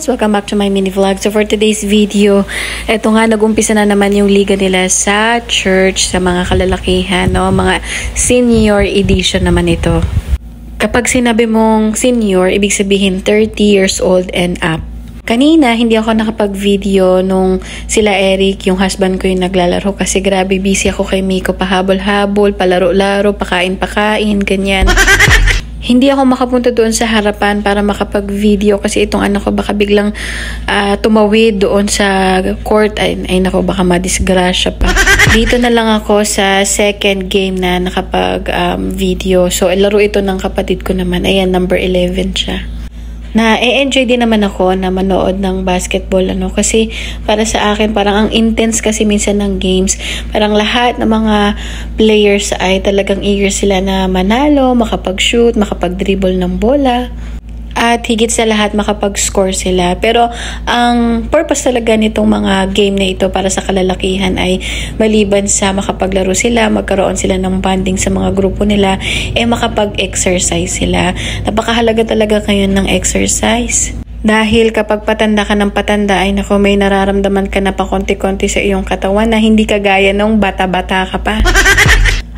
friends! Welcome back to my mini vlog. So for today's video, eto nga, nag-umpisa na naman yung liga nila sa church, sa mga kalalakihan, no? Mga senior edition naman ito. Kapag sinabi mong senior, ibig sabihin 30 years old and up. Kanina, hindi ako nakapag-video nung sila Eric, yung husband ko yung naglalaro kasi grabe busy ako kay Miko, pahabol-habol, palaro-laro, pakain-pakain, ganyan. Hindi ako makapunta doon sa harapan para makapag-video kasi itong anak ko baka biglang tumawid doon sa court. Ay nako, baka madisgrasya pa. Dito na lang ako sa second game na nakapag-video. So, laro ito ng kapatid ko naman. Ayan, number 11 siya. Na-enjoy din naman ako na manood ng basketball kasi para sa akin parang ang intense kasi minsan ng games, parang lahat ng mga players ay talagang eager sila na manalo, makapag-shoot, makapag-dribble ng bola at higit sa lahat makapag-score sila. Pero ang purpose talaga nitong mga game na ito para sa kalalakihan ay maliban sa makapaglaro sila, magkaroon sila ng bonding sa mga grupo nila, makapag-exercise sila. Napakahalaga talaga ngayon ng exercise. Dahil kapag patanda ka ng patanda, ay nako, may nararamdaman ka na pa konti-konti sa iyong katawan na hindi kagaya nung bata-bata ka pa.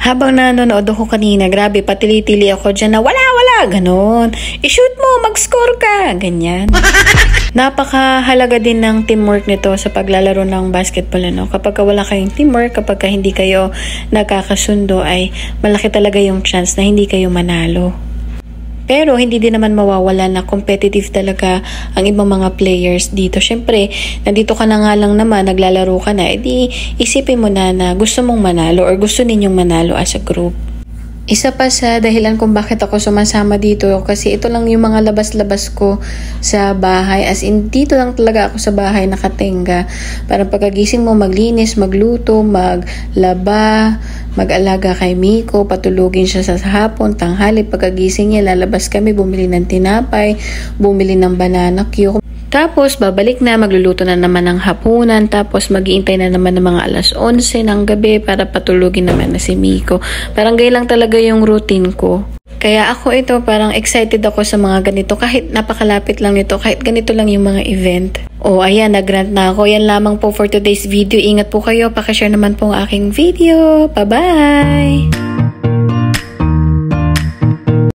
Habang nanonood ako kanina, grabe, patili-tili ako dyan na wala, ganon. I-shoot mo, mag-score ka, ganyan. Napakahalaga din ng teamwork nito sa paglalaro ng basketball. Kapag wala kayong teamwork, kapag hindi kayo nagkakasundo, ay malaki talaga yung chance na hindi kayo manalo. Pero hindi din naman mawawala na competitive talaga ang ibang mga players dito. Syempre, nandito ka na nga lang naman, naglalaro ka na, edi isipin mo na gusto mong manalo or gusto ninyong manalo as a group. Isa pa sa dahilan kung bakit ako sumasama dito kasi ito lang yung mga labas-labas ko sa bahay. As in, dito lang talaga ako sa bahay nakatenga. Para pagkagising mo, maglinis, magluto, maglaba, mag-alaga kay Miko, patulugin siya sa hapon, tanghali, pagkagising niya, lalabas kami, bumili ng tinapay, bumili ng banana cue. Tapos, babalik na, magluluto na naman ng hapunan, tapos mag-iintay na naman ng mga alas 11 ng gabi para patulugin naman na si Miko. Parang gaya lang talaga yung routine ko. Kaya ako ito, parang excited ako sa mga ganito, kahit napakalapit lang nito, kahit ganito lang yung mga event. Ayan, nag-rant na ako. Yan lamang po for today's video. Ingat po kayo, pakishare naman po ang aking video. Bye-bye!